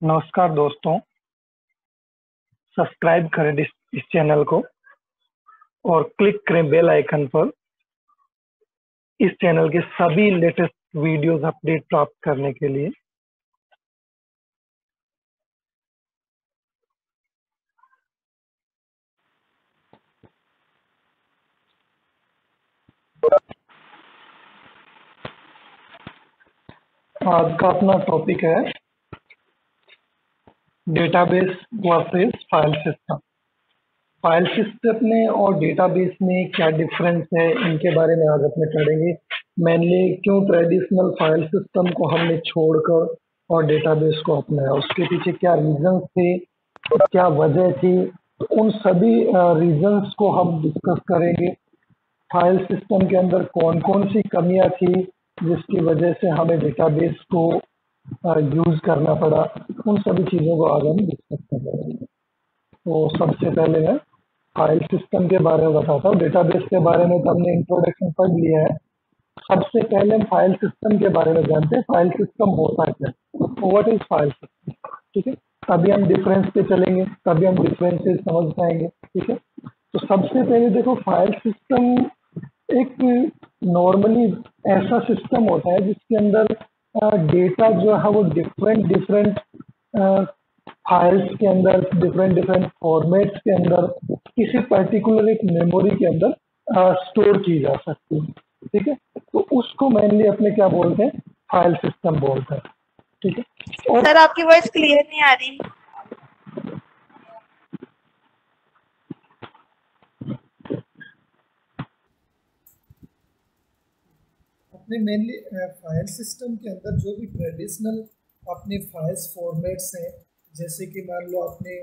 नमस्कार दोस्तों, सब्सक्राइब करें इस चैनल को और क्लिक करें बेल आइकन पर इस चैनल के सभी लेटेस्ट वीडियोस अपडेट प्राप्त करने के लिए। आज का अपना टॉपिक है database versus file system. File system में और डेटाबेस में क्या डिफरेंस है, इनके बारे में आज अपने पढ़ेंगे। मेनली क्यों ट्रेडिशनल फाइल सिस्टम को हमने छोड़कर और डेटाबेस को अपनाया, उसके पीछे क्या रीजंस थे, क्या वजह थी, तो उन सभी रीजंस को हम डिस्कस करेंगे। फाइल सिस्टम के अंदर कौन कौन सी कमियां थी जिसकी वजह से हमें डेटाबेस को यूज करना पड़ा, उन सभी चीज़ों को आज हम डिस्कस कर रहे हैं। तो सबसे पहले मैं फाइल सिस्टम के बारे में बताता हूँ। डेटाबेस के बारे में तो हमने इंट्रोडक्शन पढ़ लिया है। सबसे पहले हम फाइल सिस्टम के बारे में जानते हैं, फाइल सिस्टम होता है क्या, व्हाट इज फाइल सिस्टम। ठीक है, तभी हम डिफरेंस पे चलेंगे, तभी हम डिफरेंसेस समझ पाएंगे। ठीक है, तो सबसे पहले देखो, फाइल सिस्टम एक नॉर्मली ऐसा सिस्टम होता है जिसके अंदर डेटा जो है वो डिफरेंट डिफरेंट फाइल्स के अंदर, डिफरेंट डिफरेंट फॉर्मेट्स के अंदर, किसी पर्टिकुलर एक मेमोरी के अंदर स्टोर की जा सकती है। ठीक है, तो उसको मेनली अपने क्या बोलते हैं, फाइल सिस्टम बोलते हैं। ठीक है, और सर आपकी वॉइस क्लियर नहीं आ रही। अपने मेनली फाइल सिस्टम के अंदर जो भी ट्रेडिशनल अपने फाइल्स फॉर्मेट्स हैं, जैसे कि मान लो आपने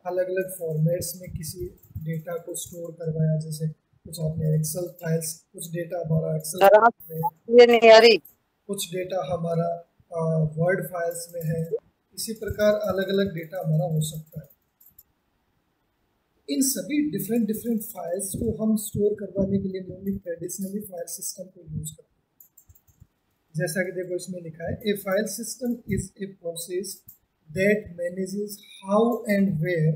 अलग अलग फॉर्मेट्स में किसी डेटा को स्टोर करवाया, जैसे कुछ आपने एक्सेल फाइल्स, कुछ डेटा हमारा एक्सेल में, ये नहीं आ रही। कुछ डेटा हमारा वर्ड फाइल्स में है। इसी प्रकार अलग अलग डेटा हमारा हो सकता है। इन सभी डिफरेंट डिफरेंट फाइल्स को हम स्टोर करवाने के लिए मेनली ट्रेडिशनली फाइल सिस्टम को यूज करते हैं। जैसा कि देखो इसमें लिखा है, a file system is a process that manages how and where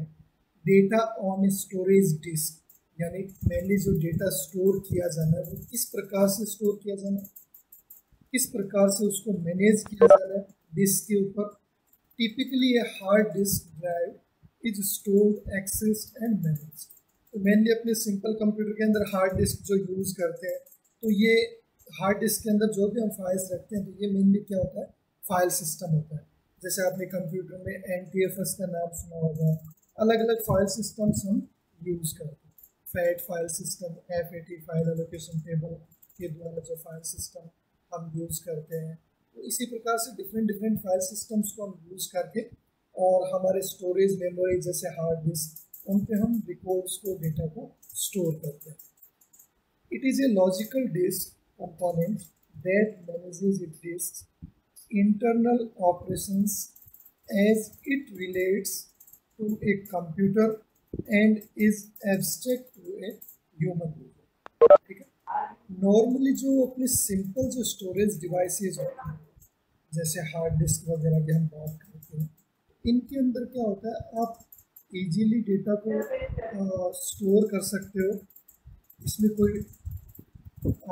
data on a storage disk. यानी मेनली जो डेटा स्टोर किया जाना है वो किस प्रकार से स्टोर किया जाना है, किस प्रकार से उसको मैनेज किया जाना है डिस्क के ऊपर। Typically a hard disk drive is stored, accessed and managed. तो मेनली अपने सिंपल कंप्यूटर के अंदर हार्ड डिस्क जो यूज़ करते हैं, तो ये हार्ड डिस्क के अंदर जो भी हम फाइल्स रखते हैं, तो ये मेनली क्या होता है, फाइल सिस्टम होता है। जैसे आपने कंप्यूटर में NTFS का नाम सुना होगा, अलग अलग फाइल सिस्टम्स हम यूज़ करते हैं। Fat file system, FAT file allocation table के द्वारा जो फाइल सिस्टम हम यूज़ करते हैं, तो इसी प्रकार से डिफरेंट डिफरेंट फाइल सिस्टम्स को हम यूज़ करके और हमारे स्टोरेज मेमोरी जैसे हार्ड डिस्क, उन पे हम रिकॉर्ड्स को, डेटा को स्टोर करते हैं। It is a logical disk component that manages its disk's internal operations as it relates to a computer and is abstract to a human user। ठीक है, नॉर्मली जो अपने सिंपल जो स्टोरेज डिवाइसेस होते हैं, जैसे हार्ड डिस्क वगैरह की हम बात करते हैं, इनके अंदर क्या होता है, आप इजीली डेटा को स्टोर कर सकते हो। इसमें कोई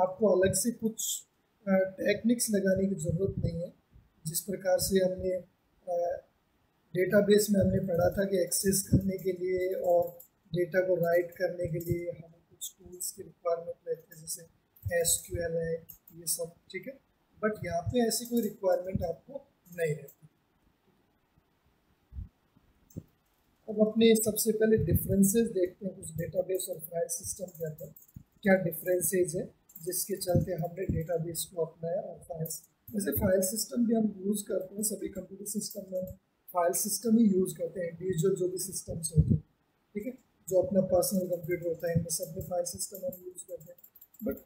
आपको अलग से कुछ टेक्निक्स लगाने की ज़रूरत नहीं है। जिस प्रकार से हमने डेटाबेस में हमने पढ़ा था कि एक्सेस करने के लिए और डेटा को राइट करने के लिए हमें कुछ टूल्स की रिक्वायरमेंट रहती है, जैसे SQL है, ये सब। ठीक है, बट यहाँ पे ऐसी कोई रिक्वायरमेंट आपको नहीं रहती। अब अपने सबसे पहले डिफरेंसेस देखते हैं कुछ डेटाबेस और फाइल सिस्टम के अंदर क्या डिफरेंसेस है जिसके चलते हमने डेटाबेस को अपनाया। और फाइल्स, जैसे फाइल सिस्टम भी हम यूज़ करते हैं, सभी कंप्यूटर सिस्टम में फाइल सिस्टम ही यूज़ करते हैं, इंडिविजुअल जो भी सिस्टम्स होते हैं। ठीक है, जो अपना पर्सनल कंप्यूटर होता है, इनमें सब में फाइल सिस्टम हम यूज़ करते हैं। बट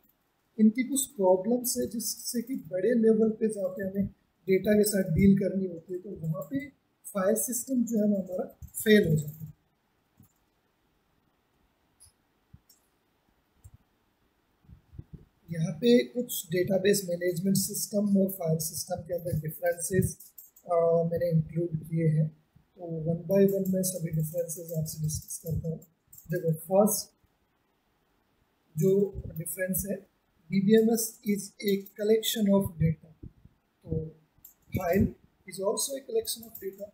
इनकी कुछ प्रॉब्लम्स है, जिससे कि बड़े लेवल पे जहाँ पे हमें डेटा के साथ डील करनी होती है, तो वहाँ पे फाइल सिस्टम जो है ना हमारा फेल हो जाता है। यहाँ पे कुछ डेटाबेस मैनेजमेंट सिस्टम और फाइल सिस्टम के अंदर डिफरेंसेस मैंने इंक्लूड किए हैं। तो वन बाय वन मैं सभी डिफरेंसेस आपसे डिस्कस करता हूँ। देखो फर्स्ट जो डिफरेंस है, DBMS is a collection of data. तो file is also a collection of data,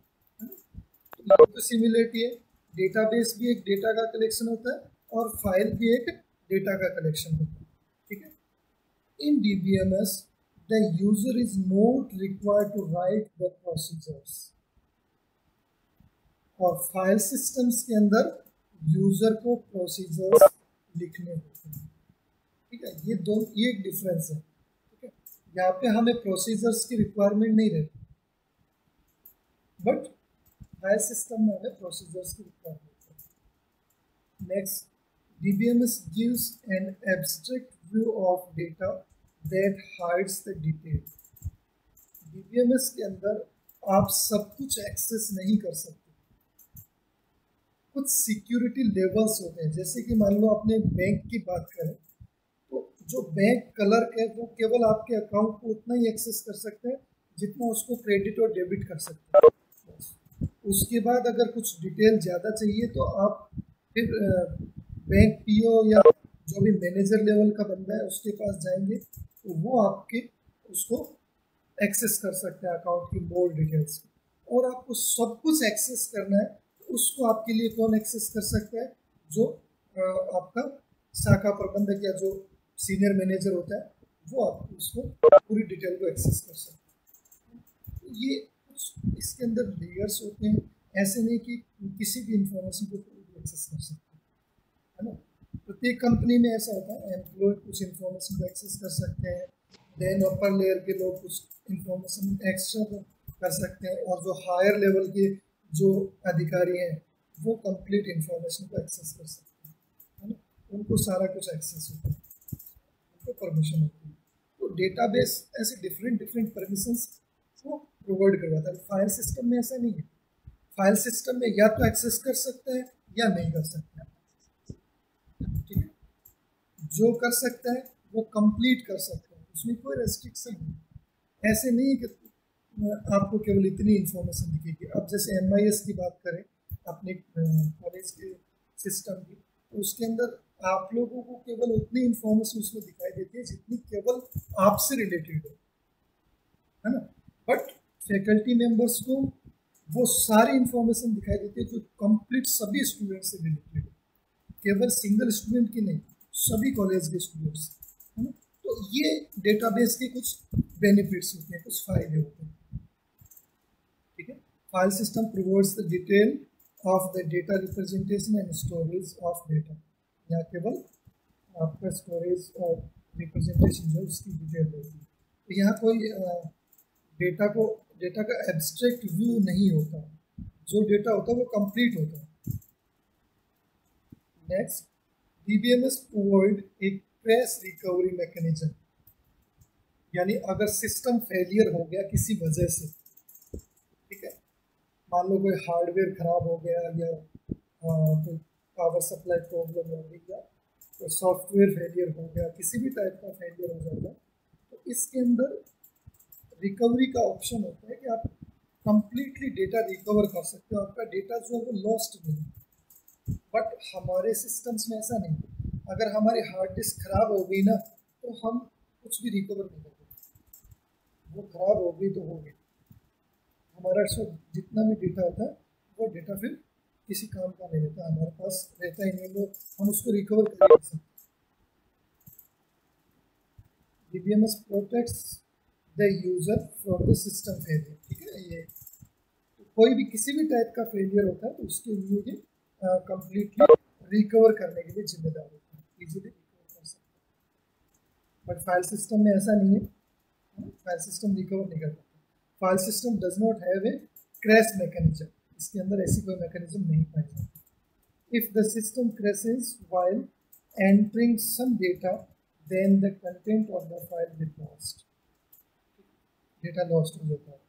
है ना। तो सिमिलरिटी है, डेटाबेस भी एक डेटा का कलेक्शन होता है और फाइल भी एक डेटा का कलेक्शन होता है, ठीक है। इन DBMS the user is not required to write the procedures, और फाइल सिस्टम्स के अंदर यूजर को प्रोसीजर्स लिखने होते हैं, ठीक है। ये एक डिफरेंस है, ठीक है। यहाँ पे हमें प्रोसीजर्स की रिक्वायरमेंट नहीं रहती, बट फाइल सिस्टम में हमें प्रोसीजर्स की रिक्वायरमेंट है। Next, DBMS gives an abstract view of data that hides the detail। DBMS के अंदर आप सब कुछ एक्सेस नहीं कर सकते। कुछ सिक्योरिटी लेवल्स होते हैं, जैसे कि मान लो अपने बैंक की बात करें तो जो बैंक क्लर्क है वो केवल आपके अकाउंट को उतना ही एक्सेस कर सकते हैं जितना उसको क्रेडिट और डेबिट कर सकते हैं। उसके बाद अगर कुछ डिटेल ज़्यादा चाहिए तो आप फिर बैंक PO या जो भी मैनेजर लेवल का बंदा है उसके पास जाएंगे, तो वो आपके उसको एक्सेस कर सकते हैं अकाउंट की मोर डिटेल्स। और आपको सब कुछ एक्सेस करना है तो उसको आपके लिए कौन एक्सेस कर सकता है? जो आपका शाखा प्रबंधक या जो सीनियर मैनेजर होता है वो आपको उसको पूरी डिटेल को एक्सेस कर सकता है। तो ये कुछ इसके अंदर लेयर्स होते हैं, ऐसे नहीं कि किसी भी इंफॉर्मेशन को एक्सेस कर सकते है ना। प्रत्येक कंपनी में ऐसा होता है, एम्प्लॉय कुछ इंफॉर्मेशन को एक्सेस कर सकते हैं, देन अपर लेयर के लोग कुछ इंफॉर्मेशन एक्स्ट्रा कर सकते हैं, और जो हायर लेवल के जो अधिकारी हैं वो कंप्लीट इंफॉर्मेशन को एक्सेस कर सकते हैं, है ना। उनको सारा कुछ एक्सेस होता है, उनको परमिशन होती है। तो डेटाबेस ऐसे डिफरेंट परमिशंस को प्रोवाइड करवाता है। फाइल सिस्टम में ऐसा नहीं है। फाइल सिस्टम में या तो एक्सेस कर सकता है या नहीं कर सकता है, ठीक है। जो कर सकता है वो कंप्लीट कर सकता है, उसमें कोई रेस्ट्रिक्शन नहीं। ऐसे नहीं है कि आपको केवल इतनी इन्फॉर्मेशन दिखेगी। अब जैसे MIS की बात करें अपने कॉलेज के सिस्टम की, तो उसके अंदर आप लोगों को केवल उतनी इन्फॉर्मेशन उसमें दिखाई देती है जितनी केवल आपसे रिलेटेड है ना। बट फैकल्टी मेंबर्स को वो सारी इन्फॉर्मेशन दिखाई देती है जो कंप्लीट सभी स्टूडेंट से रिलेटेड है, केवल सिंगल स्टूडेंट की नहीं, सभी कॉलेज के स्टूडेंट्स, है ना। तो ये डेटाबेस के कुछ बेनिफिट्स होते हैं, कुछ फायदे होते हैं, ठीक है। File system provides the detail of the data representation and storage of data. यहाँ केवल आपका स्टोरेज और रिप्रेजेंटेशन जो उसकी डिटेल होती है। तो यहाँ कोई डेटा का एब्स्ट्रैक्ट व्यू नहीं होता, जो डेटा होता है वो कंप्लीट होता है। नेक्स्ट, DBMS प्रोवाइड एक क्रैश रिकवरी मैकेनिज्म, यानी अगर सिस्टम फेलियर हो गया किसी वजह से, ठीक है, मान लो कोई हार्डवेयर खराब हो गया या कोई पावर सप्लाई प्रॉब्लम हो गई या कोई सॉफ्टवेयर फेलियर हो गया, किसी भी टाइप का फेलियर हो जाता है, तो इसके अंदर रिकवरी का ऑप्शन होता है कि आप कंप्लीटली डेटा रिकवर कर सकते हो, आपका डेटा जो है वो लॉस्ट नहीं। बट हमारे सिस्टम्स में ऐसा नहीं। अगर हमारी हार्ड डिस्क खराब हो गई ना तो हम कुछ भी रिकवर नहीं कर सकते, वो खराब हो गई तो हो गई। हमारा सब जितना भी डेटा होता है वो डेटा फिर किसी काम का नहीं रहता, हमारे पास रहता ही नहीं, वो हम उसको रिकवर कर नहीं सकते। DBMS protects the user from the system failure, ठीक है। ये तो कोई भी किसी भी टाइप का फेलियर होता है तो उसके लिए ये कंप्लीटली रिकवर करने के लिए जिम्मेदार होता है, इजीली रिकवर कर सकते हैं। बट फाइल सिस्टम में ऐसा नहीं है, फाइल सिस्टम रिकवर नहीं कर पाता। File system does not have a crash mechanism, इसके अंदर ऐसी कोई मैकेनिज्म नहीं पाई जाती। If the system crashes while entering some data then the content of the file will lost, data lost हो जाता है।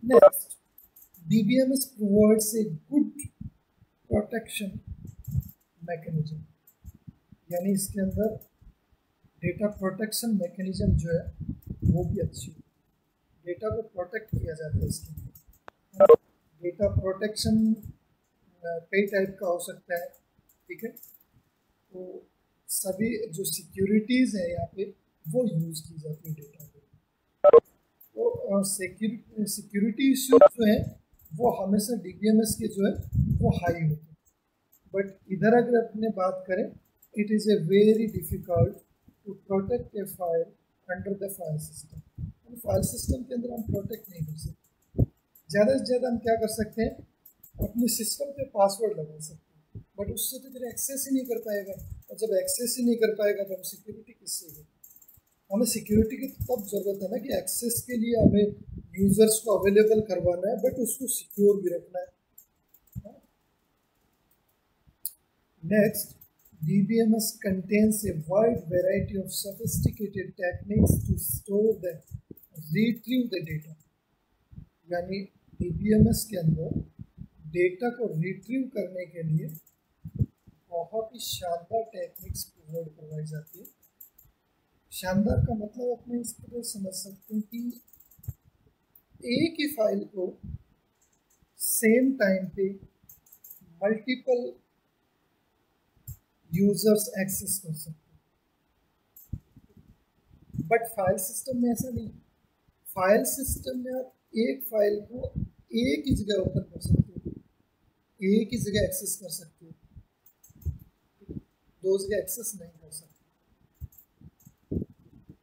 Next, DBMS provides a good protection mechanism, यानी इसके अंदर डेटा प्रोटेक्शन मैकेनिज्म जो है वो भी अच्छी है, डेटा को प्रोटेक्ट किया जाता है इसके अंदर। डेटा प्रोटेक्शन कई टाइप का हो सकता है, ठीक है। तो सभी जो सिक्योरिटीज़ है यहाँ पे वो यूज़ की जाती है डेटा पे। तो सिक्योरिटी इश्यूज जो है वो हमेशा डीबीएमएस के जो है वो हाई होते हैं, बट इधर अगर अपने बात करें, it is a very difficult to protect a file under the file system. File system के अंदर हम प्रोटेक्ट नहीं कर सकते। ज़्यादा से ज़्यादा हम क्या कर सकते हैं, अपने सिस्टम पे पासवर्ड लगा सकते हैं, बट उससे तो फिर एक्सेस ही नहीं कर पाएगा, और जब एक्सेस ही नहीं कर पाएगा तो हम सिक्योरिटी किससे है। हमें सिक्योरिटी की तब ज़रूरत है ना कि एक्सेस के लिए हमें यूज़र्स को अवेलेबल करवाना है, बट उसको सिक्योर भी रखना है। Next, DBMS contains a wide variety of sophisticated techniques to store the retrieve the data। यानी DBMS के अंदर डेटा को रिट्रीव करने के लिए बहुत ही शानदार टेक्निक्स प्रोवाइड करवाई जाती है। शानदार का मतलब अपने इस तरह समझ सकते हैं कि एक ही फाइल को सेम टाइम पे मल्टीपल यूजर्स एक्सेस कर सकते हैं, बट फाइल सिस्टम में ऐसा नहीं। फाइल सिस्टम में आप एक फाइल को एक ही जगह ओपन कर सकते हो, एक ही जगह एक्सेस कर सकते हो, दो जगह एक्सेस नहीं कर सकते।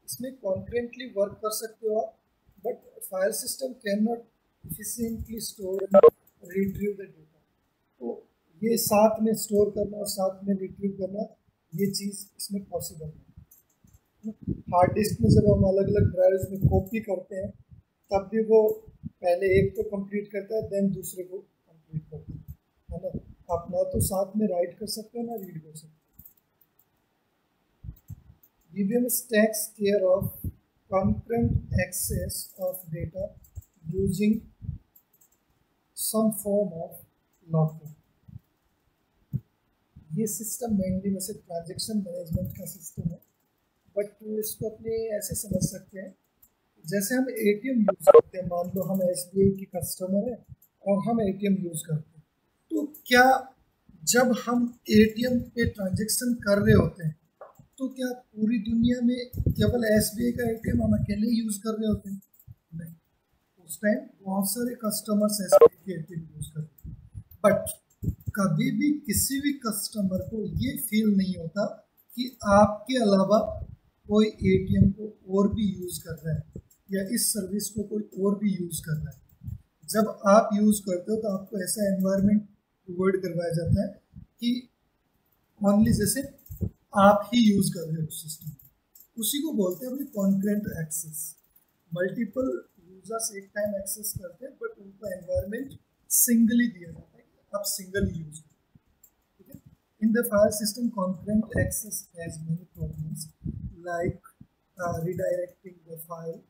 इसमें कॉन्करेंटली वर्क कर सकते हो आप, but file system can not efficiently store and retrieve the data. तो ये साथ में स्टोर करना और साथ में रिट्रीव करना, ये चीज़ इसमें पॉसिबल है। हार्ड डिस्क में जब हम अलग अलग ड्राइव्स में कॉपी करते हैं तब भी वो पहले एक को कंप्लीट करता है, देन दूसरे को कंप्लीट करता है ना। आप ना तो साथ में राइट कर सकते हो ना रीड कर सकते हो। DBMS takes care of concurrent access of data using some form of locking। ये सिस्टम मेनली वैसे ट्रांजैक्शन मैनेजमेंट का सिस्टम है, बट इसको अपने ऐसे समझ सकते हैं जैसे हम एटीएम यूज़ करते हैं। मान लो हम एसबीआई की कस्टमर है और हम एटीएम यूज़ करते हैं, तो क्या जब हम एटीएम पे ट्रांजैक्शन कर रहे होते हैं तो क्या पूरी दुनिया में केवल एसबीआई का एटीएम हम अकेले यूज़ कर रहे होते हैं? नहीं, उस टाइम बहुत सारे कस्टमर्स एसबीआई के एटीएम यूज़ करते हैं, बट कभी भी किसी भी कस्टमर को ये फील नहीं होता कि आपके अलावा कोई एटीएम को और भी यूज़ कर रहा है या इस सर्विस को कोई और भी यूज़ कर रहा है। जब आप यूज़ करते हो तो आपको ऐसा एनवायरनमेंट प्रोवाइड करवाया जाता है कि ओनली जैसे आप ही यूज़ कर रहे हो सिस्टम, उसी को बोलते हैं अपनी कॉन्करेंट एक्सेस। मल्टीपल यूजर्स एक टाइम एक्सेस करते हैं, बट उनका एनवायरनमेंट सिंगली दिया जाता है, आप सिंगल यूज करें, ठीक है। In the file system concurrent access has many problems like redirecting the file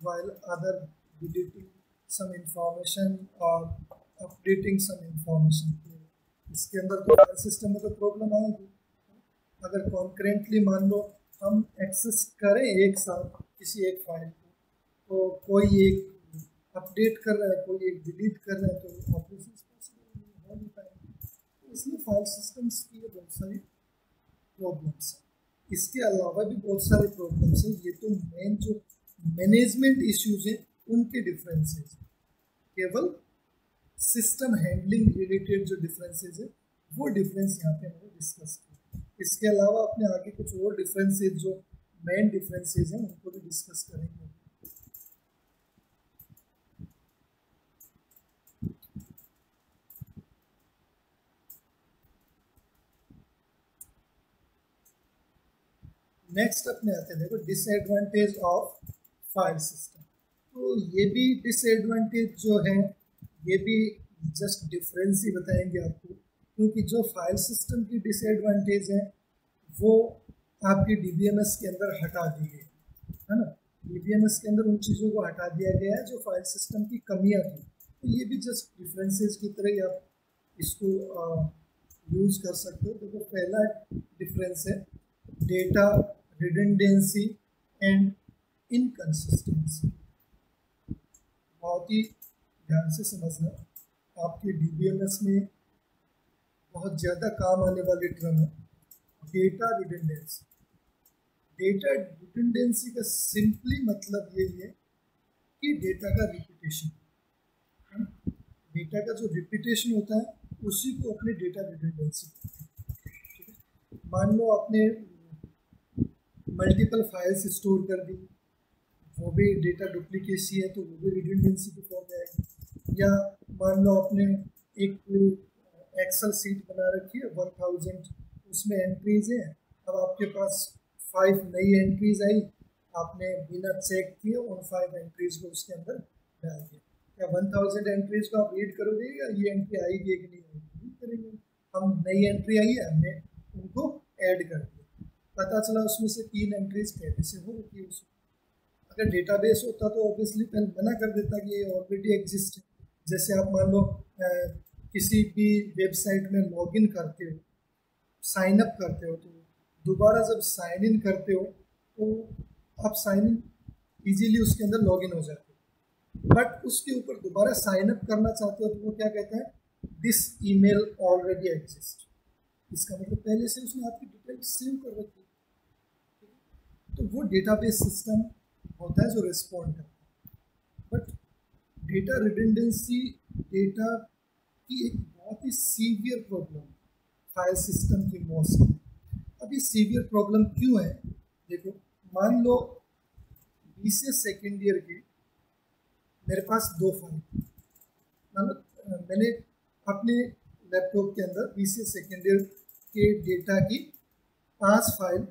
while other deleting some information or updating some information। इसके अंदर तो फाइल सिस्टम में तो प्रॉब्लम आएगी। अगर कॉन्करेंटली मान लो हम एक्सेस करें एक साथ किसी एक फाइल को, तो कोई एक अपडेट कर रहा है, कोई एक डिलीट कर रहा है, तो ऑब्वियसली हो नहीं पाएगा। तो इसलिए फाइल सिस्टम्स की बहुत सारी प्रॉब्लम्स हैं। इसके अलावा भी बहुत सारे प्रॉब्लम्स हैं। ये तो मेन जो मैनेजमेंट इश्यूज हैं उनके डिफरेंसेस, केवल सिस्टम हैंडलिंग रिलेटेड जो डिफरेंसेस है वो डिफरेंस यहाँ पे हमने डिस्कस किया। इसके अलावा अपने आगे कुछ और डिफरेंसेस जो मेन डिफरेंसेस हैं उनको भी डिस्कस करेंगे। नेक्स्ट अपने आते हैं, देखो डिसएडवांटेज ऑफ फाइल सिस्टम। तो ये भी डिसएडवांटेज जो है ये भी जस्ट डिफरेंस ही बताएंगे आपको, क्योंकि जो फाइल सिस्टम की डिसएडवांटेज है वो आपकी डीबीएमएस के अंदर हटा दी गई है ना। डीबीएमएस के अंदर उन चीज़ों को हटा दिया गया है जो फाइल सिस्टम की कमियां थी। तो ये भी जस्ट डिफरेंसेस की तरह ही आप इसको यूज़ कर सकते हो। देखो पहला डिफरेंस है डेटा रिडंडेंसी एंड इनकंसिस्टेंसी। बहुत ही ध्यान से समझना। आपके डीबीएमएस में बहुत ज़्यादा काम आने वाली टर्म है डेटा रिडंडेंसी। डेटा रिडंडेंसी का सिंपली मतलब यही है कि डेटा का रिपीटेशन, डेटा का जो रिपीटेशन होता है उसी को अपने डेटा रिडंडेंसी। ठीक है, मान लो आपने मल्टीपल फाइल्स स्टोर कर दी, वो भी डेटा डुप्लीकेसी है तो वो भी रिडंडेंसी की फॉर्म में आएगी। या मान लो आपने एक एक्सेल सीट बना रखी है 1000, उसमें एंट्रीज हैं, अब आपके पास 5 नई एंट्रीज आई, आपने बिना चेक किए उन 5 एंट्रीज को उसके अंदर डाल दिया। क्या 1000 एंट्रीज को आप रीड करोगे या ये एंट्री आएगी कि नहीं आएगी? करेंगे। हम नई एंट्री आई है, हमने उनको ऐड कर दिया, पता चला उसमें से 3 एंट्रीज पहले से हो रखी है उसमें। अगर डेटाबेस होता तो ऑब्वियसली पहले मना कर देता कि ये ऑलरेडी एग्जिस्ट है। जैसे आप मान लो किसी भी वेबसाइट में लॉगिन करते हो, साइन अप करते हो, तो दोबारा जब साइन इन करते हो तो आप साइन इन ईजीली उसके अंदर लॉगिन हो जाते हो, बट उसके ऊपर दोबारा साइन अप करना चाहते हो तो वो क्या कहता है, दिस ईमेल ऑलरेडी एग्जिस्ट। इसका मतलब पहले से उसने आपकी डिटेल सेव कर रखी है। तो वो डेटाबेस सिस्टम होता है जो रिस्पॉन्ड करता है। बट डेटा रिडंडेंसी डेटा की एक बहुत ही सीवियर प्रॉब्लम फाइल सिस्टम की मोस्ट। अब ये सीवियर प्रॉब्लम क्यों है? देखो, मान लो बीसीए सेकेंड ईयर की मेरे पास 2 फाइल, मान लो मैंने अपने लैपटॉप के अंदर बीसीए सेकेंड ईयर के डेटा की 5 फाइल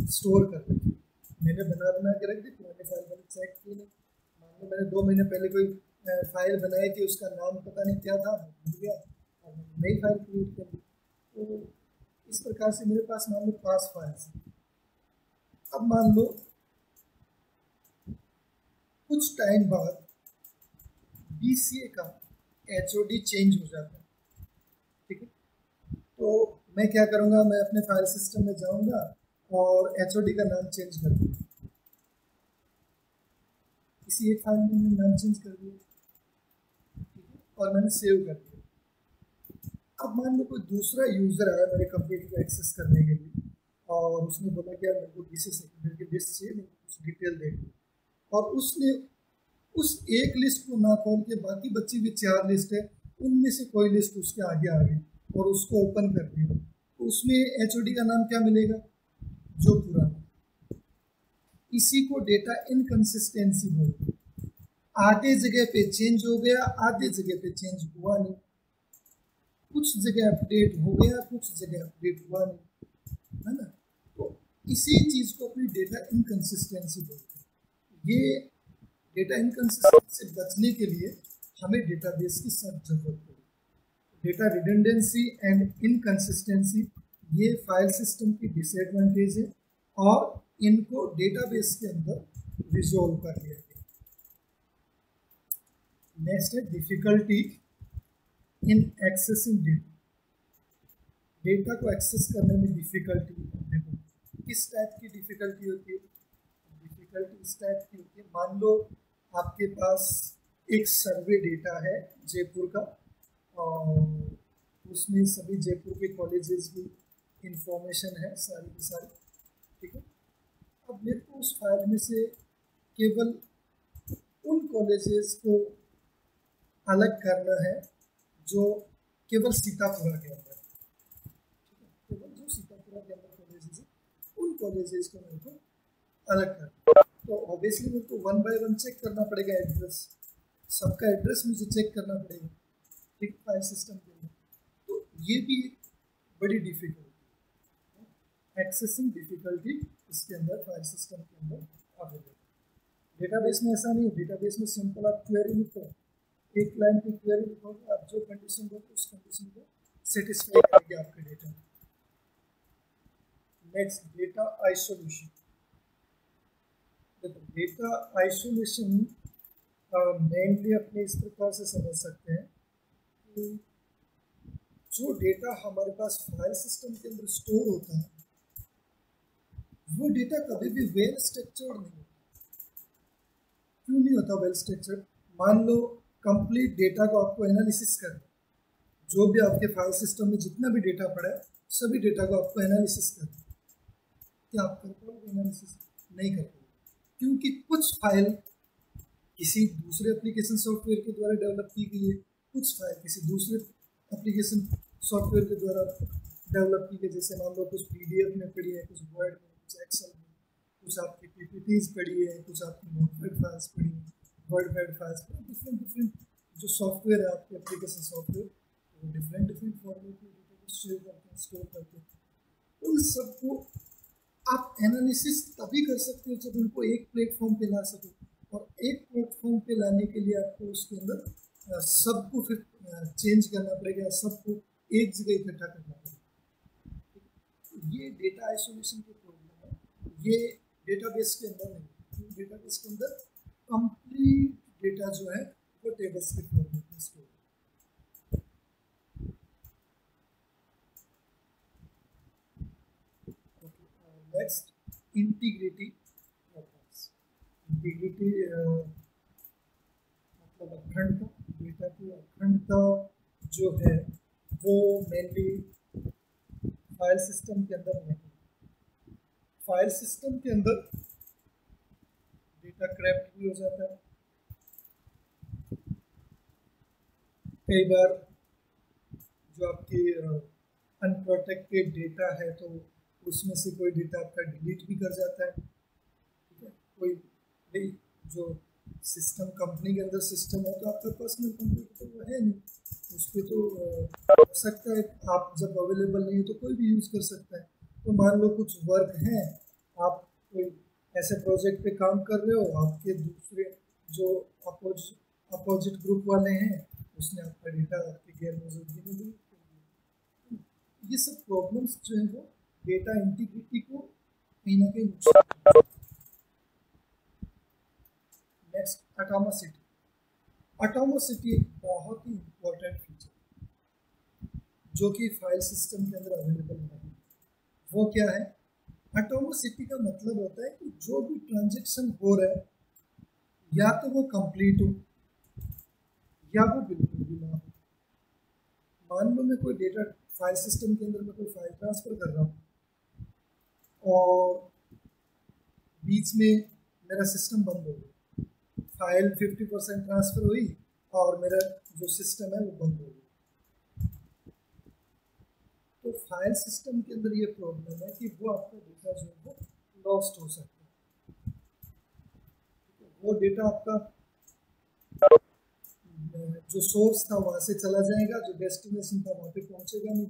स्टोर कर रखी। मैंने बना के रख दी, पुराने फाइल मैंने चेक की नहीं। मान लो मैंने 2 महीने पहले कोई फाइल बनाई थी, उसका नाम पता नहीं क्या था, भूल गया और मैंने नई फाइल क्रिएट कर दी। तो इस प्रकार से मेरे पास मान लो 5 फाइल्स। अब मान लो कुछ टाइम बाद बीसीए का एचओडी चेंज हो जाता है, ठीक है। तो मैं क्या करूँगा, मैं अपने फाइल सिस्टम में जाऊँगा और एचओडी का नाम चेंज कर दूँगा। किसी एक फाइल में मैंने नाम चेंज कर दिया, ठीक है, और मैंने सेव कर दिया। अब मान लो कोई दूसरा यूज़र आया मेरे कंप्यूटर को एक्सेस करने के लिए और उसने बोला कि यार मेरे को बीसीए सेकेंड ईयर की लिस्ट चाहिए, मेरे को कुछ डिटेल दे दी, और उसने उस एक लिस्ट को ना खोल के बाकी बची हुई 4 लिस्ट है उनमें से कोई लिस्ट उसके आगे आ गई और उसको ओपन कर दिया, तो उसमें एचओडी का नाम क्या मिलेगा, जो पुराना। इसी को डेटा इनकंसिस्टेंसी बोलते हैं। आधे जगह पे चेंज हो गया, आधे जगह पे चेंज हुआ नहीं, कुछ जगह अपडेट हो गया, कुछ जगह अपडेट हुआ नहीं, है ना। तो इसी चीज़ को अपनी डेटा इनकंसिस्टेंसी बोलते हैं। ये डेटा इनकंसिस्टेंसी से बचने के लिए हमें डेटाबेस की सख्त जरूरत पड़ेगी। डेटा रिडंडेंसी एंड इनकंसिस्टेंसी ये फाइल सिस्टम की डिसएडवांटेज है और इनको डेटाबेस के अंदर रिजोल्व कर लिया गया। नेक्स्ट है difficulty in accessing data. Data को एक्सेस करने में डिफिकल्टी, देखो किस टाइप की डिफिकल्टी होती है। डिफिकल्टी इस टाइप की होती है, मान लो आपके पास एक सर्वे डेटा है जयपुर का और उसमें सभी जयपुर के कॉलेजेस की इंफॉर्मेशन है सारी की सारी, ठीक है। अब मेरे को उस फाइल में से केवल उन कॉलेजेस को अलग करना है जो केवल सीतापुरा के अंदर, ठीक है, केवल जो सीतापुरा के अंदर कॉलेजेस है उन कॉलेजेस को मेरे को अलग करना है। तो ऑब्वियसली मेरे को 1 बाय 1 चेक करना पड़ेगा, एड्रेस, सबका एड्रेस मुझे चेक करना पड़ेगा, ठीक, फाइल सिस्टम के अंदर। तो ये भी एक बड़ी डिफिकल्टी, एक्सेसिंग डिफिकल्टी इसके अंदर फाइल सिस्टम के अंदर अवेलेबल। डेटाबेस में ऐसा नहीं है, डेटाबेस में सिंपल आप क्वेरी लिखो, एक लाइन की क्वेरी लिखोगे, आप जो कंडीशन दोगे उस कंडीशन को सेटिस्फाई करेगी आपके डेटा। Next, data isolation. देखो डेटा आइसोलेशन मेनली अपने इस प्रकार से समझ सकते हैं कि जो डेटा हमारे पास फाइल सिस्टम के अंदर स्टोर होता है वो डेटा कभी भी वेल स्ट्रक्चर्ड नहीं होता। क्यों नहीं होता वेल स्ट्रक्चर्ड? मान लो कंप्लीट डेटा को आपको एनालिसिस करना, जो भी आपके फाइल सिस्टम में जितना भी डेटा पड़ा है सभी डेटा को आपको एनालिसिस करना। क्या आप कर पाओगे एनालिसिस? नहीं कर पाओगे, क्योंकि कुछ फाइल किसी दूसरे एप्लीकेशन सॉफ्टवेयर के द्वारा डेवलप की गई है, कुछ फाइल किसी दूसरे एप्लीकेशन सॉफ्टवेयर के द्वारा डेवलप की गई। जैसे मान लो कुछ PDF में पड़ी है, कुछ वर्ड में, कुछ एक्सेल में, कुछ आपकी PPTs पड़ी है, कुछ आपकी नोटपैड फाइल्स पड़ी है, वर्ड पैड फाइल्स पड़ी, डिफरेंट डिफरेंट जो सॉफ्टवेयर है आपके एप्लीकेशन सॉफ्टवेयर, वो डिफरेंट डिफरेंट फॉर्मेट में डेटा को सेव करते हैं, स्टोर करते हैं। उन सबको आप एनालिसिस तभी कर सकते हो जब उनको एक प्लेटफॉर्म पे ला सको, और एक प्लेटफॉर्म पे लाने के लिए आपको उसके अंदर सबको फिर चेंज करना पड़ेगा, सबको एक जगह इकट्ठा करना पड़ेगा। ये डेटा आइसोलेशन की प्रॉब्लम है, ये डेटाबेस के अंदर नहीं। डेटाबेस के अंदर कंप्लीट डेटा जो है वो टेबल्स के फॉर्मेट में स्टोर है। Next, integrity problems. इंटीग्रिटी मतलब अखंडता, डेटा की अखंडता जो है वो मेनली फाइल सिस्टम के अंदर नहीं। फाइल सिस्टम के अंदर डेटा क्रैप्ट भी हो जाता है। कई बार जो आपकी अनप्रोटेक्टेड डेटा है तो उसमें से कोई डेटा आपका डिलीट भी कर जाता है। ठीक है, कोई जो सिस्टम कंपनी के अंदर सिस्टम है तो आपका पर्सनल कंप्यूटर तो वो है नहीं, उस पर तो हो सकता है आप जब अवेलेबल नहीं है तो कोई भी यूज़ कर सकता है। तो मान लो कुछ वर्क है, आप कोई ऐसे प्रोजेक्ट पे काम कर रहे हो, आपके दूसरे जो अपोजिट ग्रुप वाले हैं उसने आपका डेटा आपकी गैर मौजूदगी में डिलीट कर दिया। ये सब प्रॉब्लम्स जो है वो डेटा इंटीग्रिटी को कहीं ना कहीं नुकसान करते हैं। Next, atomicity. एटॉमिसिटी एक बहुत ही इम्पोर्टेंट फीचर जो कि फाइल सिस्टम के अंदर अवेलेबल नहीं। वो क्या है? एटॉमिसिटी का मतलब होता है कि जो भी ट्रांजैक्शन हो रहा है या तो वो कंप्लीट हो या वो बिल्कुल भी ना हो। मान लो मैं कोई डेटा फाइल सिस्टम के अंदर मैं कोई फाइल ट्रांसफर कर रहा हूँ और बीच में मेरा सिस्टम बंद हो गया, फाइल 50% ट्रांसफर हुई और मेरा जो सिस्टम है वो बंद हो गया। तो फाइल सिस्टम के अंदर ये प्रॉब्लम है कि वो आपका डेटा जो है वो लॉस्ट हो सकता है। वो डेटा आपका जो सोर्स था वहाँ से चला जाएगा, जो डेस्टिनेशन था वहाँ पे पहुँचेगा नहीं,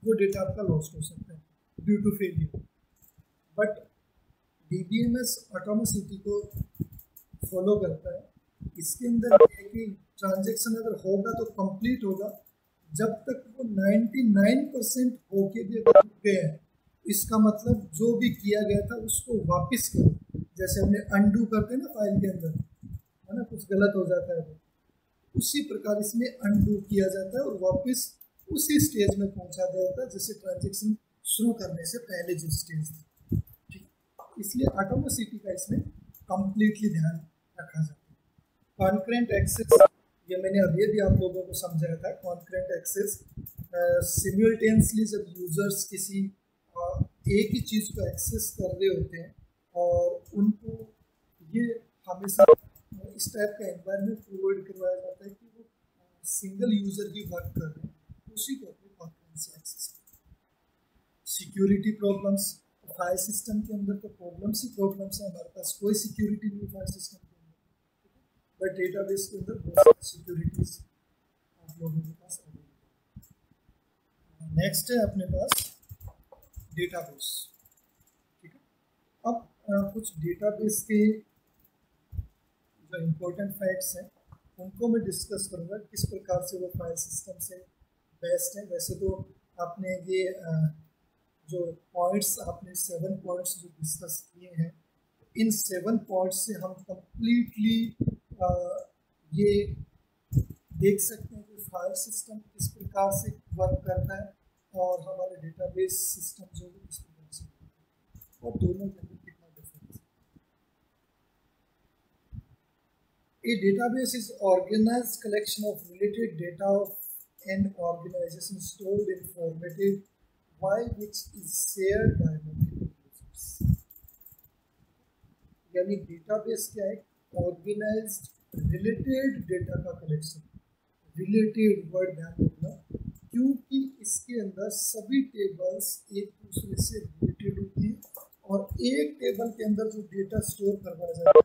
वो डेटा आपका लॉस्ट हो सकता है due to failure. But DBMS atomicity को फॉलो करता है। इसके अंदर है कि ट्रांजैक्शन अगर होगा तो कंप्लीट होगा, जब तक वो 99% होके भी अगर रुक गए हैं, इसका मतलब जो भी किया गया था उसको वापस करो। जैसे हमने अनडू करते हैं ना फाइल के अंदर, है ना, कुछ गलत हो जाता है तो उसी प्रकार इसमें अनडू किया जाता है और वापस उसी स्टेज में पहुंचा दिया जाता है जैसे ट्रांजैक्शन शुरू करने से पहले जो स्टेज था। ठीक, इसलिए एटॉमिसिटी का इसमें कंप्लीटली ध्यान रखा जाता है। कॉन्करेंट एक्सेस, ये मैंने अभी भी आप लोगों को समझाया था। कॉन्करेंट एक्सेस सिम्युल्टेनियसली जब यूजर्स किसी एक ही चीज़ को एक्सेस कर रहे होते हैं और उनको ये हमेशा इस टाइप का एनवायरनमेंट प्रोवाइड करवाया जाता है कि वो सिंगल यूजर ही वर्क कर रहे हैं, उसी को अपने concurrency access. Security problems, file system के अंदर तो प्रॉब्लम्स ही प्रॉब्लम्स है, हमारे पास कोई सिक्योरिटी नहीं फाइल सिस्टम के अंदर, बट डेटाबेस के अंदर बहुत सारी सिक्योरिटीज आप लोगों के पास अवेलेबल है। नेक्स्ट है अपने पास डेटाबेस। ठीक है, अब कुछ डेटाबेस के जो इम्पोर्टेंट फैक्ट्स हैं उनको मैं डिस्कस करूँगा, किस प्रकार से वो फाइल सिस्टम से बेस्ट है। वैसे तो आपने ये जो पॉइंट्स, आपने 7 पॉइंट्स जो डिस्कस किए हैं, इन 7 पॉइंट्स से हम कंप्लीटली ये देख सकते हैं कि फाइल सिस्टम किस प्रकार से वर्क करता है और हमारे डेटाबेस सिस्टम जो है किस प्रकार से वर्क करता है और दोनों के अंदर कितना डिफरेंस है। A database is organized collection of related data of an organization stored in formatted file which is shared by multiple users. यानी डेटाबेस क्या है? ऑर्गेनाइज्ड रिलेटेड डेटा का कलेक्शन. रिलेटेड वर्ड ध्यान रखना, क्योंकि इसके अंदर सभी टेबल्स एक दूसरे से रिलेटेड होती है और एक टेबल के अंदर जो डेटा स्टोर करवाया जाता है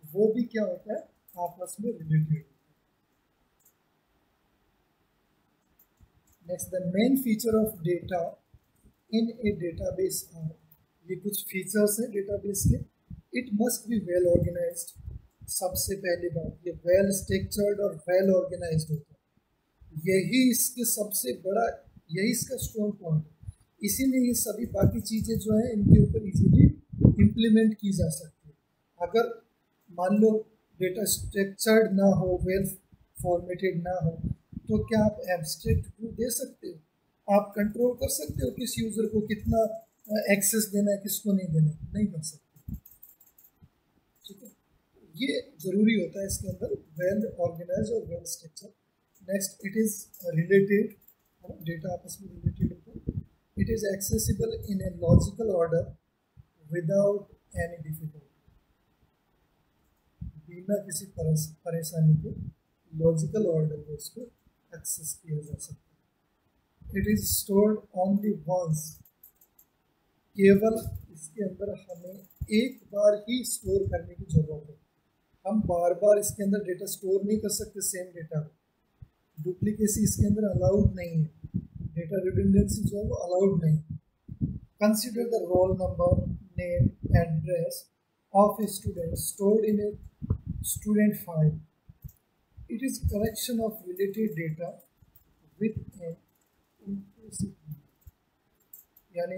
वो भी क्या होता है? आपस में related. Next, the main feature of data in a database are, ये कुछ फीचर्स हैं डेटाबेस के. It must be well organised. सबसे पहली बात, ये वेल स्ट्रक्चर्ड और वेल ऑर्गेनाइज्ड होता है. यही इसके सबसे बड़ा, यही इसका स्ट्रॉन्ग पॉइंट है. इसीलिए ये सभी बाकी चीज़ें जो है इनके ऊपर इजीली इम्प्लीमेंट की जा सकती है. अगर मान लो डेटा स्ट्रक्चर्ड ना हो, वेल फॉर्मेटेड ना हो, तो क्या आप एब्स्ट्रैक्ट व्यू दे सकते हो? आप कंट्रोल कर सकते हो किस यूज़र को कितना एक्सेस देना है, किसको नहीं देना है? नहीं कर सकते. ठीक है, ये ज़रूरी होता है इसके अंदर वेल ऑर्गेनाइज और well structure. Next, it is related. Data आपस में रिलेटेड होता है. It is accessible in a logical order without any difficulty. बिना किसी परेशानी के लॉजिकल ऑर्डर में इसको एक्सेस किया जा सकता है. It is stored only once. केवल इसके अंदर हमें एक बार ही स्टोर करने की ज़रूरत है. हम बार बार इसके अंदर डेटा स्टोर नहीं कर सकते सेम डेटा को. डुप्लीकेसी इसके अंदर अलाउड नहीं है. डेटा रिडंडेंसी जो है वो अलाउड नहीं. Consider the roll number, name, address of a student stored in a student file. It is collection of related data with an inclusive, यानी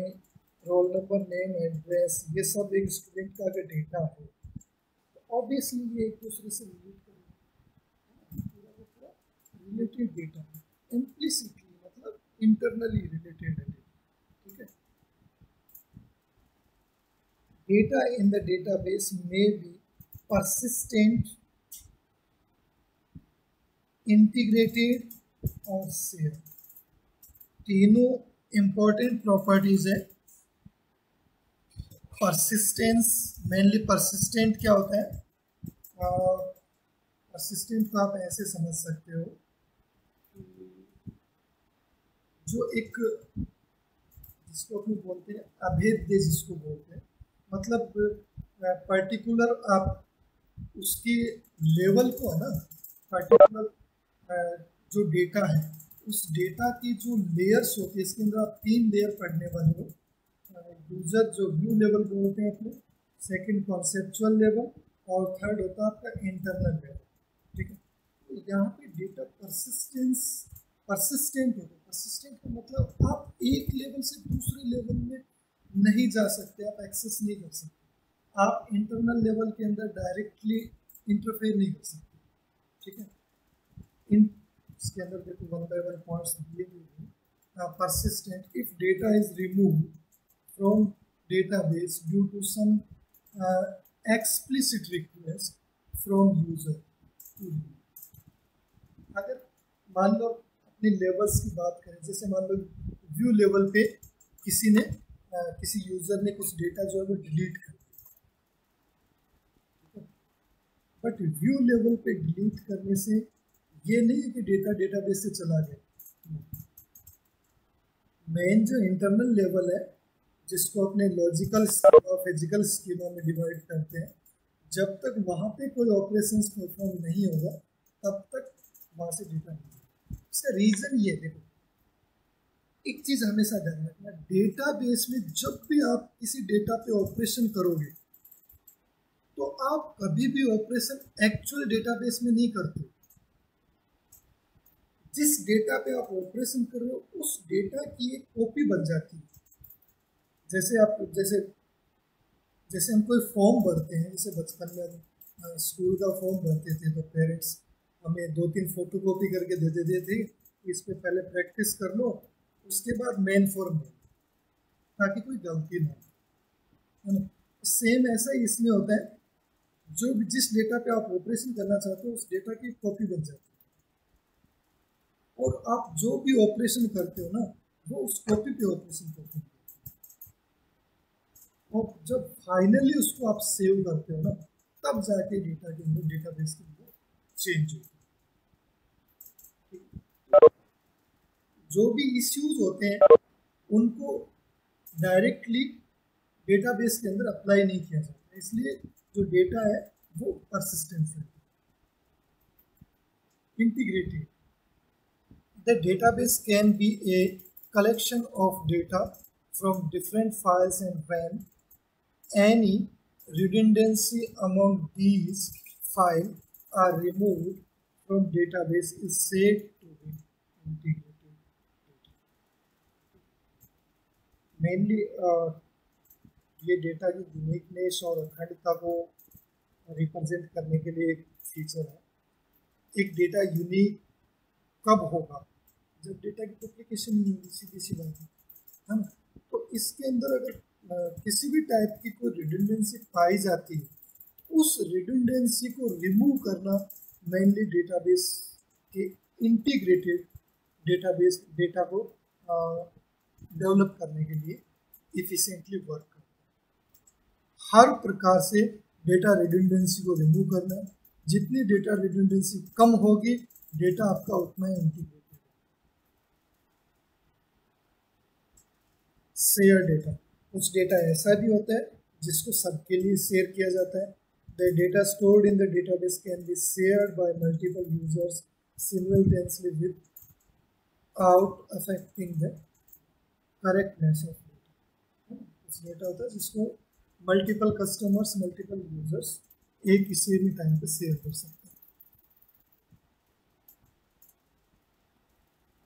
रोल नंबर, नेम, एड्रेस, ये सब एक स्टूडेंट का अगर डेटा है तो ऑब्वियसली ये एक दूसरे से रिलेट करेंगे. पूरा रिलेटेड डेटा है, इम्प्लिसिटली मतलब इंटरनली रिलेटेड है. ठीक है. डेटा इन द डेटाबेस में बी persistent, integrated और शेयर. तीनों इंपॉर्टेंट प्रॉपर्टीज है. परसिस्टेंस, मेनली परसिस्टेंट क्या होता है? परसिस्टेंट को आप ऐसे समझ सकते हो, जो एक, जिसको अपने बोलते हैं अभेद्य, जिसको बोलते हैं, मतलब पर्टिकुलर आप उसके लेवल को है ना, पर्टिकुलर जो डेटा है उस डेटा की जो लेयर्स होती है, इसके अंदर आप 3 लेयर पढ़ने वाले हो. यूजर जो व्यू लेवल बोलते हैं अपने, सेकंड कॉन्सेप्चुअल लेवल और थर्ड होता है आपका इंटरनल लेवल. ठीक है. तो यहाँ पे डेटा परसिस्टेंट होता है. परसिस्टेंट का मतलब आप एक लेवल से दूसरे लेवल में नहीं जा सकते, आप एक्सेस नहीं कर सकते. आप इंटरनल लेवल के अंदर डायरेक्टली इंटरफेयर नहीं कर सकते. ठीक है. इसके अंदर देखो वन बाय वन पॉइंट्स दिए हुए हैं. Persistent, if data is removed from database due to some explicit request from user. अगर मान लो अपने लेवल्स की बात करें, जैसे मान लो व्यू लेवल पे किसी ने किसी यूजर ने कुछ डेटा जो है वो डिलीट कर, बट व्यू लेवल पे डिलीट करने से ये नहीं है कि डेटा डेटाबेस से चला गया. मेन जो इंटरनल लेवल है, जिसको अपने लॉजिकल और फिजिकल स्कीमा में डिवाइड करते हैं, जब तक वहाँ पे कोई ऑपरेशंस परफॉर्म नहीं होगा तब तक वहाँ से डेटा नहीं होगा. इसका रीज़न ये देखो, एक चीज़ हमेशा ध्यान रखना, डेटाबेस में जब भी आप किसी डेटा पे ऑपरेशन करोगे तो आप कभी भी ऑपरेशन एक्चुअल डेटाबेस में नहीं करते. जिस डेटा पे आप ऑपरेशन कर रहे हो उस डेटा की एक कॉपी बन जाती है. जैसे हम कोई फॉर्म भरते हैं, जैसे बचपन में स्कूल का फॉर्म भरते थे तो पेरेंट्स हमें 2-3 फोटो कॉपी करके दे देते थे, इस पे पहले प्रैक्टिस कर लो, उसके बाद मेन फॉर्म में, ताकि कोई गलती ना हो. सेम ऐसा ही इसमें होता है. जो भी जिस डेटा पे आप ऑपरेशन करना चाहते हो उस डेटा की कॉपी बन जाती है, और आप जो भी ऑपरेशन करते हो ना वो उस कॉपी पे ऑपरेशन करते हो, और जब फाइनली उसको आप सेव करते हो ना तब जाके डेटा के अंदर डेटाबेस के अंदर चेंज होती है। जो भी इश्यूज होते हैं उनको डायरेक्टली डेटाबेस के अंदर अप्लाई नहीं किया जाता, इसलिए जो डेटा है वो परसिस्टेंस है, integrated. The database can be a collection of data from different files, and when any redundancy among these files are removed from database is said to be integrated data. Mainly ये data की uniqueness और अखंडता को represent करने के लिए एक feature है। एक डेटा यूनिक कब होगा? जब डेटा की डुप्लीकेशन नहीं होगी, सीधी सी बात है ना। तो इसके अंदर अगर किसी भी टाइप की कोई रिडंडेंसी पाई जाती है उस रिडंडेंसी को रिमूव करना मेनली डेटाबेस के इंटीग्रेटेड डेटाबेस डेटा को डेवलप करने के लिए इफिशिएंटली वर्क करता है। हर प्रकार से डेटा रिडंडेंसी को रिमूव करना, जितनी डेटा रिडंडेंसी कम होगी डेटा आपका उतना ही इंटीग्रेटेड। शेयर डेटा, कुछ डेटा ऐसा भी होता है जिसको सबके लिए शेयर किया जाता है। The data stored in the database can be shared by multiple users simultaneously without affecting the correctness of data. कुछ डेटा होता है जिसको मल्टीपल कस्टमर्स, मल्टीपल यूजर्स एक ही सेम टाइम पे शेयर कर सकते हैं।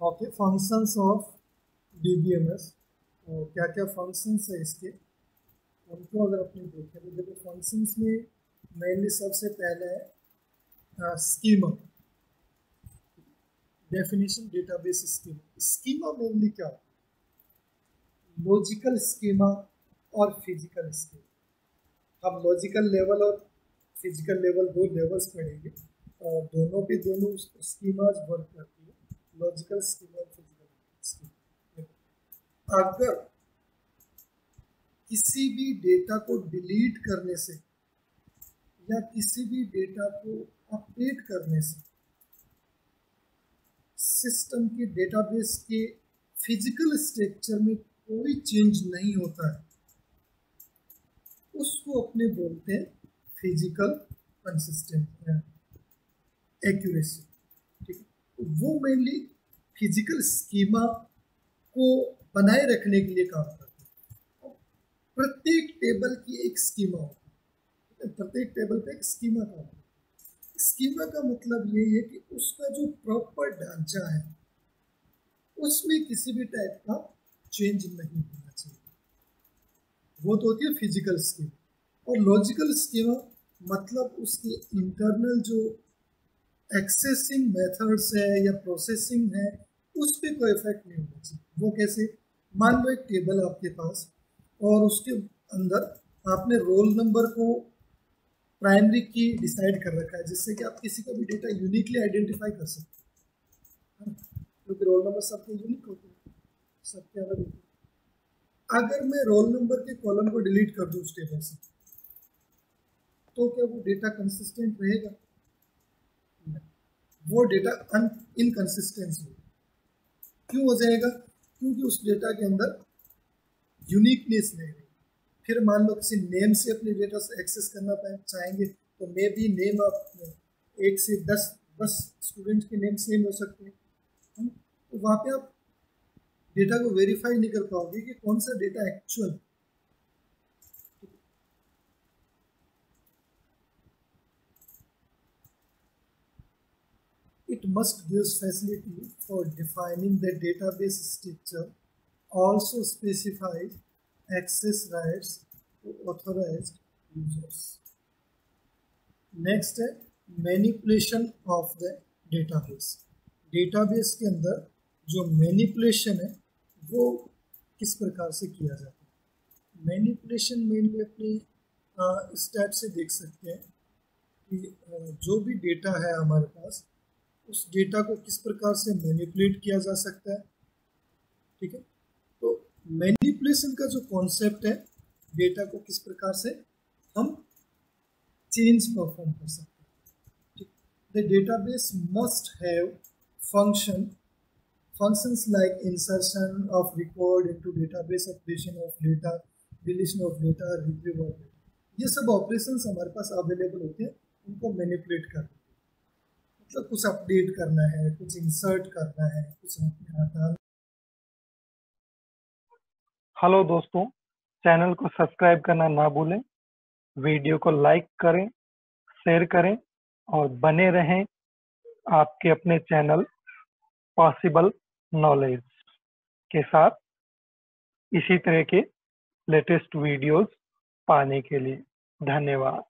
ओके, फंक्शंस ऑफ डीबीएमएस, तो क्या क्या फंक्शंस है इसके उनको अगर अपने देखें तो देखो फंक्शंस में मेनली सबसे पहले है schema. Definition database schema. Schema mainly क्या होता है? लॉजिकल स्कीमा और फिजिकल स्कीमा। हम लॉजिकल लेवल और फिजिकल लेवल दो लेवल्स पढ़ेंगे, और दोनों पे दोनों स्कीमाज वर्क करती है, लॉजिकल स्कीमा और फिजिकल स्कीमा। अगर किसी भी डेटा को डिलीट करने से या किसी भी डेटा को अपडेट करने से सिस्टम के डेटाबेस के फिजिकल स्ट्रक्चर में कोई चेंज नहीं होता है, उसको अपने बोलते हैं फिजिकल कंसिस्टेंट एक्यूरेसी। ठीक है, वो मेनली फिजिकल स्कीमा को बनाए रखने के लिए काम करते हैं। प्रत्येक टेबल की एक स्कीमा होती है, प्रत्येक टेबल पे एक स्कीमा का होता है। स्कीमा का मतलब ये है कि उसका जो प्रॉपर ढांचा है उसमें किसी भी टाइप का चेंज नहीं होना चाहिए, वो तो होती है फिजिकल स्कीमा। और लॉजिकल स्कीमा मतलब उसके इंटरनल जो एक्सेसिंग मेथड्स है या प्रोसेसिंग है उस पर कोई इफेक्ट नहीं होना चाहिए। वो कैसे? मान लो एक टेबल आपके पास और उसके अंदर आपने रोल नंबर को प्राइमरी की डिसाइड कर रखा है, जिससे कि आप किसी का भी डेटा यूनिकली आइडेंटिफाई कर सकते हैं, क्योंकि रोल नंबर सबके यूनिक होते हैं, सबके अलग होते हैं। अगर मैं रोल नंबर के कॉलम को डिलीट कर दूं उस टेबल से, तो क्या वो डेटा कंसिस्टेंट रहेगा? नहीं, वो डेटा इनकंसिस्टेंट होगा। क्यों हो जाएगा? क्योंकि उस डेटा के अंदर यूनिकनेस नहीं रहेगी। फिर मान लो किसी नेम से अपने डेटा से एक्सेस करना चाहेंगे तो मे बी नेम आप 1 से 10 स्टूडेंट के नेम सेम हो सकते हैं, तो वहाँ पे आप डेटा को वेरीफाई नहीं कर पाओगे कि कौन सा data actual. It must give facility for defining the database structure, also specifies access rights to authorized users. Next है manipulation of the database. Database के अंदर जो मैनिपुलेशन है वो किस प्रकार से किया जाता है? मैनिपुलेशन मेनली अपने स्टेप से देख सकते हैं कि जो भी डेटा है हमारे पास, उस डेटा को किस प्रकार से मैनिपुलेट किया जा सकता है। ठीक है, तो मैनिपुलेशन का जो कॉन्सेप्ट है, डेटा को किस प्रकार से हम चेंज परफॉर्म कर सकते हैं। The database must have functions like insertion of record into database, updation of data, deletion of data, retrieve of data, ये सब ऑपरेशंस हमारे पास अवेलेबल होते हैं। उनको मैनिपुलेट करना, मतलब कुछ अपडेट करना है, कुछ इंसर्ट करना है, कुछ हटाना। हेलो दोस्तों, चैनल को सब्सक्राइब करना ना भूलें, वीडियो को लाइक करें, शेयर करें और बने रहें आपके अपने चैनल पॉसिबल नॉलेज के साथ इसी तरह के लेटेस्ट वीडियोस पाने के लिए। धन्यवाद।